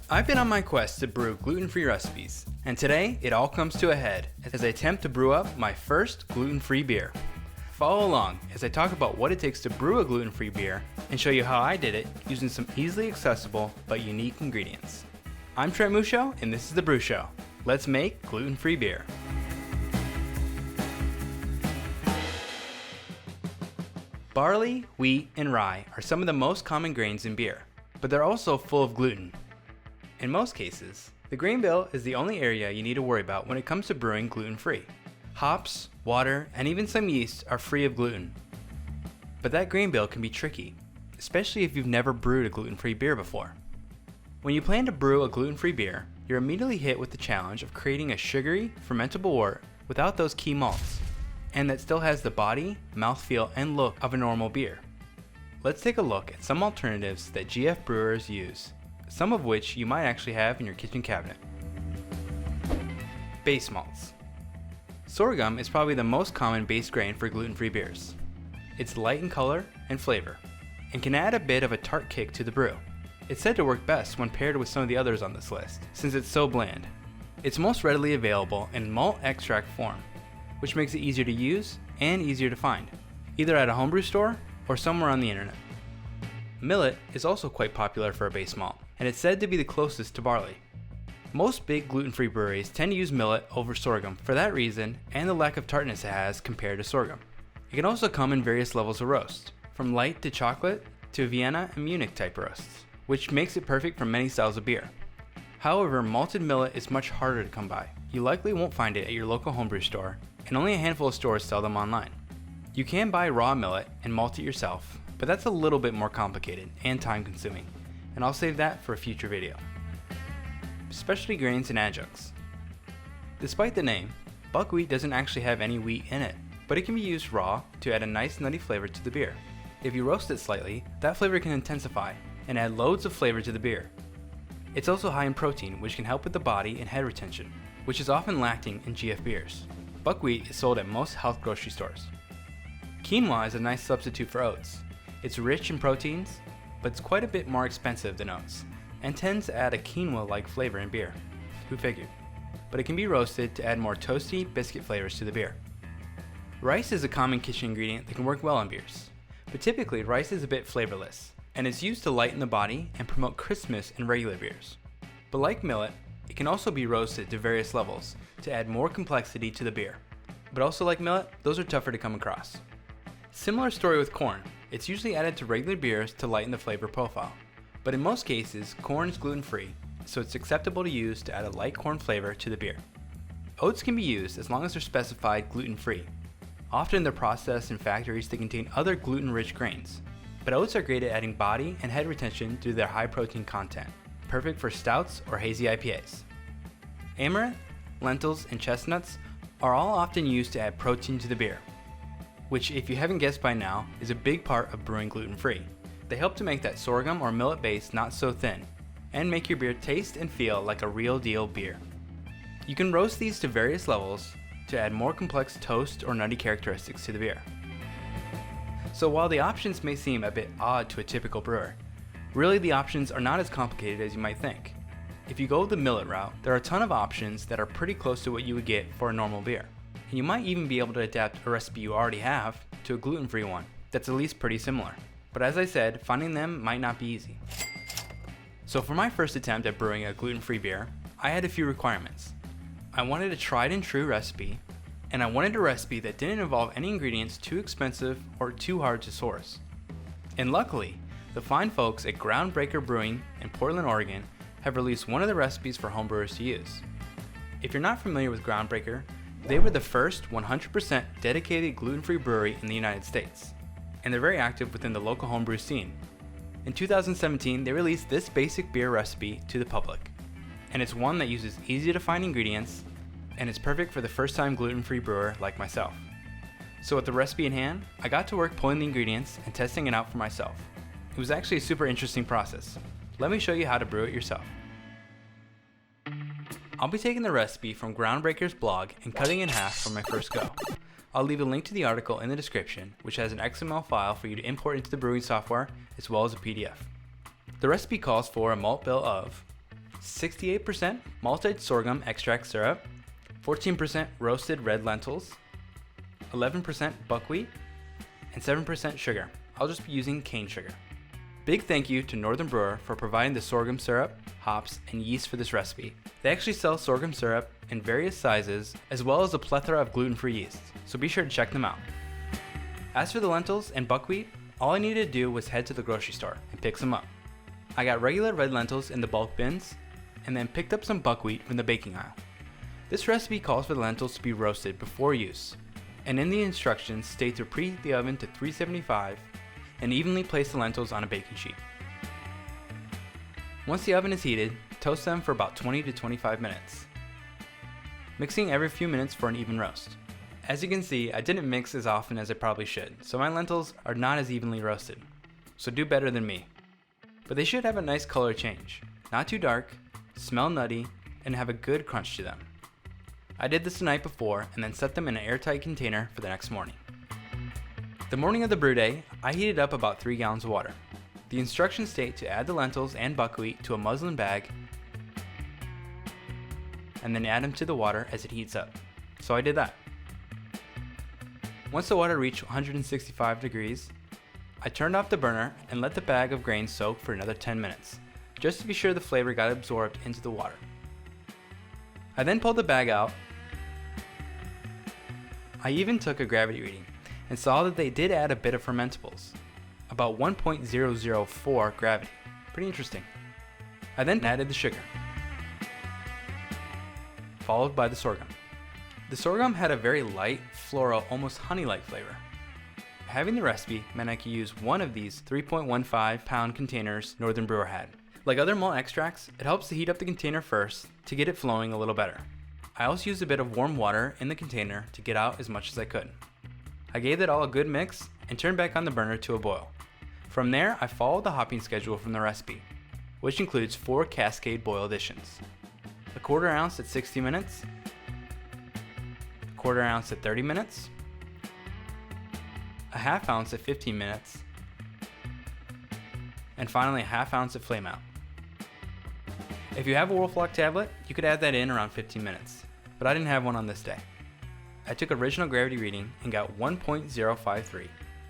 I've been on my quest to brew gluten-free recipes, and today it all comes to a head as I attempt to brew up my first gluten-free beer. Follow along as I talk about what it takes to brew a gluten-free beer and show you how I did it using some easily accessible but unique ingredients. I'm Trent Musho, and this is The Brew Show. Let's make gluten-free beer. Barley, wheat, and rye are some of the most common grains in beer, but they're also full of gluten. In most cases, the grain bill is the only area you need to worry about when it comes to brewing gluten-free. Hops, water, and even some yeast are free of gluten. But that grain bill can be tricky, especially if you've never brewed a gluten-free beer before. When you plan to brew a gluten-free beer, you're immediately hit with the challenge of creating a sugary, fermentable wort without those key malts, and that still has the body, mouthfeel, and look of a normal beer. Let's take a look at some alternatives that GF brewers use, some of which you might actually have in your kitchen cabinet. Base malts. Sorghum is probably the most common base grain for gluten-free beers. It's light in color and flavor, and can add a bit of a tart kick to the brew. It's said to work best when paired with some of the others on this list, since it's so bland. It's most readily available in malt extract form, which makes it easier to use and easier to find, either at a homebrew store or somewhere on the internet. Millet is also quite popular for a base malt, and it's said to be the closest to barley. Most big gluten-free breweries tend to use millet over sorghum for that reason and the lack of tartness it has compared to sorghum. It can also come in various levels of roast, from light to chocolate to Vienna and Munich type roasts, which makes it perfect for many styles of beer. However, malted millet is much harder to come by. You likely won't find it at your local homebrew store, and only a handful of stores sell them online. You can buy raw millet and malt it yourself, but that's a little bit more complicated and time consuming, and I'll save that for a future video. Specialty grains and adjuncts. Despite the name, buckwheat doesn't actually have any wheat in it, but it can be used raw to add a nice nutty flavor to the beer. If you roast it slightly, that flavor can intensify and add loads of flavor to the beer. It's also high in protein, which can help with the body and head retention, which is often lacking in GF beers. Buckwheat is sold at most health grocery stores. Quinoa is a nice substitute for oats. It's rich in proteins, but it's quite a bit more expensive than oats, and tends to add a quinoa-like flavor in beer. Who figured? But it can be roasted to add more toasty, biscuit flavors to the beer. Rice is a common kitchen ingredient that can work well in beers, but typically rice is a bit flavorless, and is used to lighten the body and promote crispness in regular beers. But like millet, it can also be roasted to various levels to add more complexity to the beer. But also like millet, those are tougher to come across. Similar story with corn. It's usually added to regular beers to lighten the flavor profile. But in most cases, corn is gluten-free, so it's acceptable to use to add a light corn flavor to the beer. Oats can be used as long as they're specified gluten-free. Often they're processed in factories that contain other gluten-rich grains. But oats are great at adding body and head retention due to their high protein content, perfect for stouts or hazy IPAs. Amaranth, lentils, and chestnuts are all often used to add protein to the beer, which, if you haven't guessed by now, is a big part of brewing gluten-free. They help to make that sorghum or millet base not so thin, and make your beer taste and feel like a real deal beer. You can roast these to various levels to add more complex toast or nutty characteristics to the beer. So while the options may seem a bit odd to a typical brewer, really the options are not as complicated as you might think. If you go the millet route, there are a ton of options that are pretty close to what you would get for a normal beer. And you might even be able to adapt a recipe you already have to a gluten-free one that's at least pretty similar. But as I said, finding them might not be easy. So for my first attempt at brewing a gluten-free beer, I had a few requirements. I wanted a tried and true recipe, and I wanted a recipe that didn't involve any ingredients too expensive or too hard to source. And luckily, the fine folks at Ground Breaker Brewing in Portland, Oregon have released one of the recipes for homebrewers to use. If you're not familiar with Ground Breaker, they were the first 100% dedicated gluten-free brewery in the United States, and they're very active within the local homebrew scene. In 2017, they released this basic beer recipe to the public, and it's one that uses easy to find ingredients, and it's perfect for the first-time gluten-free brewer like myself. So with the recipe in hand, I got to work pulling the ingredients and testing it out for myself. It was actually a super interesting process. Let me show you how to brew it yourself. I'll be taking the recipe from Ground Breaker's blog and cutting it in half for my first go. I'll leave a link to the article in the description, which has an XML file for you to import into the brewing software, as well as a PDF. The recipe calls for a malt bill of 68% malted sorghum extract syrup, 14% roasted red lentils, 11% buckwheat, and 7% sugar. I'll just be using cane sugar. Big thank you to Northern Brewer for providing the sorghum syrup, hops, and yeast for this recipe. They actually sell sorghum syrup in various sizes, as well as a plethora of gluten-free yeasts, so be sure to check them out. As for the lentils and buckwheat, all I needed to do was head to the grocery store and pick some up. I got regular red lentils in the bulk bins, and then picked up some buckwheat from the baking aisle. This recipe calls for the lentils to be roasted before use, and in the instructions state to preheat the oven to 375 and evenly place the lentils on a baking sheet. Once the oven is heated, toast them for about 20 to 25 minutes, mixing every few minutes for an even roast. As you can see, I didn't mix as often as I probably should, so my lentils are not as evenly roasted, so do better than me. But they should have a nice color change, not too dark, smell nutty, and have a good crunch to them. I did this the night before and then set them in an airtight container for the next morning. The morning of the brew day, I heated up about 3 gallons of water. The instructions state to add the lentils and buckwheat to a muslin bag and then add them to the water as it heats up. So I did that. Once the water reached 165 degrees, I turned off the burner and let the bag of grains soak for another 10 minutes, just to be sure the flavor got absorbed into the water. I then pulled the bag out. I even took a gravity reading and saw that they did add a bit of fermentables, about 1.004 gravity. Pretty interesting. I then added the sugar, followed by the sorghum. The sorghum had a very light, floral, almost honey-like flavor. Having the recipe meant I could use one of these 3.15 pound containers Northern Brewer had. Like other malt extracts, it helps to heat up the container first to get it flowing a little better. I also used a bit of warm water in the container to get out as much as I could. I gave it all a good mix and turned back on the burner to a boil. From there, I followed the hopping schedule from the recipe, which includes 4 cascade boil additions. A quarter ounce at 60 minutes, a quarter ounce at 30 minutes, a half ounce at 15 minutes, and finally a half ounce at flame out. If you have a Wolflock tablet, you could add that in around 15 minutes, but I didn't have one on this day. I took original gravity reading and got 1.053,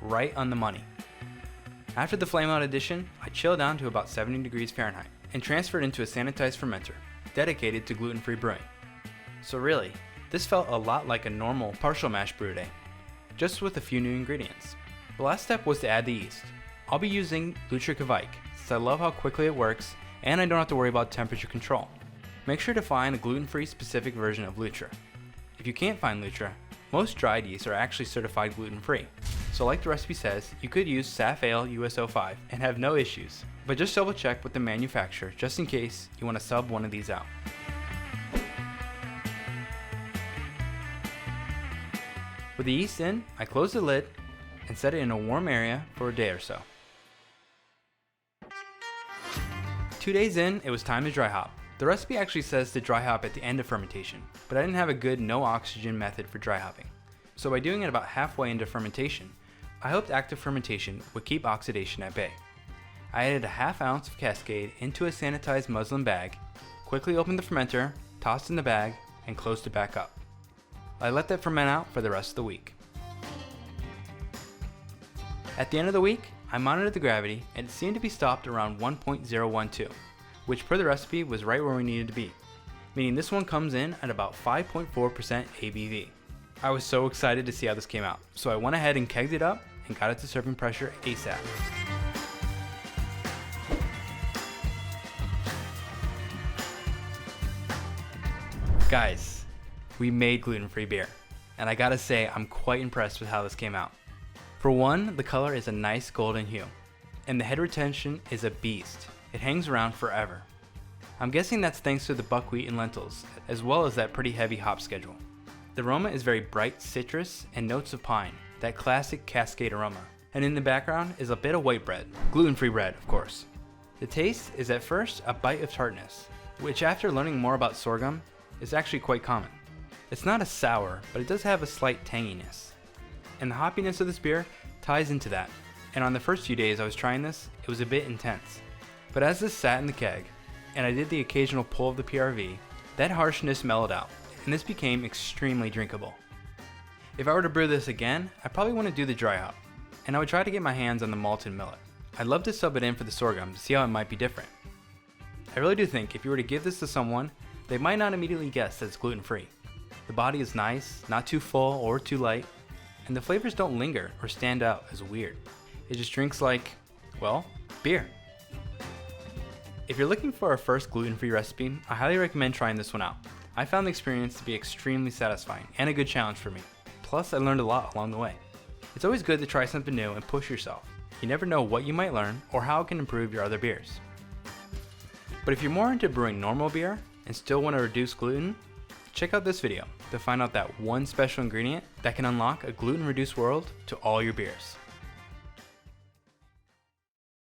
right on the money. After the flame out addition, I chilled down to about 70 degrees Fahrenheit and transferred into a sanitized fermenter dedicated to gluten-free brewing. So really, this felt a lot like a normal partial mash brew day, just with a few new ingredients. The last step was to add the yeast. I'll be using Lutra Kveik since I love how quickly it works and I don't have to worry about temperature control. Make sure to find a gluten-free specific version of Lutra. If you can't find Lutra, most dried yeasts are actually certified gluten-free. So like the recipe says, you could use Saf Ale US-05 and have no issues, but just double check with the manufacturer just in case you want to sub one of these out. With the yeast in, I closed the lid and set it in a warm area for a day or so. 2 days in, it was time to dry hop. The recipe actually says to dry hop at the end of fermentation, but I didn't have a good no oxygen method for dry hopping. So by doing it about halfway into fermentation, I hoped active fermentation would keep oxidation at bay. I added a half ounce of Cascade into a sanitized muslin bag, quickly opened the fermenter, tossed in the bag, and closed it back up. I let that ferment out for the rest of the week. At the end of the week, I monitored the gravity and it seemed to be stopped around 1.012, which per the recipe was right where we needed to be, meaning this one comes in at about 5.4% ABV. I was so excited to see how this came out, so I went ahead and kegged it up and got it to serving pressure ASAP. Guys, we made gluten-free beer, and I gotta say I'm quite impressed with how this came out. For one, the color is a nice golden hue, and the head retention is a beast. It hangs around forever. I'm guessing that's thanks to the buckwheat and lentils, as well as that pretty heavy hop schedule. The aroma is very bright citrus and notes of pine, that classic Cascade aroma. And in the background is a bit of white bread, gluten-free bread of course. The taste is at first a bite of tartness, which after learning more about sorghum, is actually quite common. It's not a sour, but it does have a slight tanginess. And the hoppiness of this beer ties into that. And on the first few days I was trying this, it was a bit intense. But as this sat in the keg, and I did the occasional pull of the PRV, that harshness mellowed out, and this became extremely drinkable. If I were to brew this again, I probably want to do the dry hop, and I would try to get my hands on the malted millet. I'd love to sub it in for the sorghum to see how it might be different. I really do think if you were to give this to someone, they might not immediately guess that it's gluten-free. The body is nice, not too full or too light, and the flavors don't linger or stand out as weird. It just drinks like, well, beer. If you're looking for a first gluten-free recipe, I highly recommend trying this one out. I found the experience to be extremely satisfying and a good challenge for me. Plus, I learned a lot along the way. It's always good to try something new and push yourself. You never know what you might learn or how it can improve your other beers. But if you're more into brewing normal beer and still want to reduce gluten, check out this video to find out that one special ingredient that can unlock a gluten-reduced world to all your beers.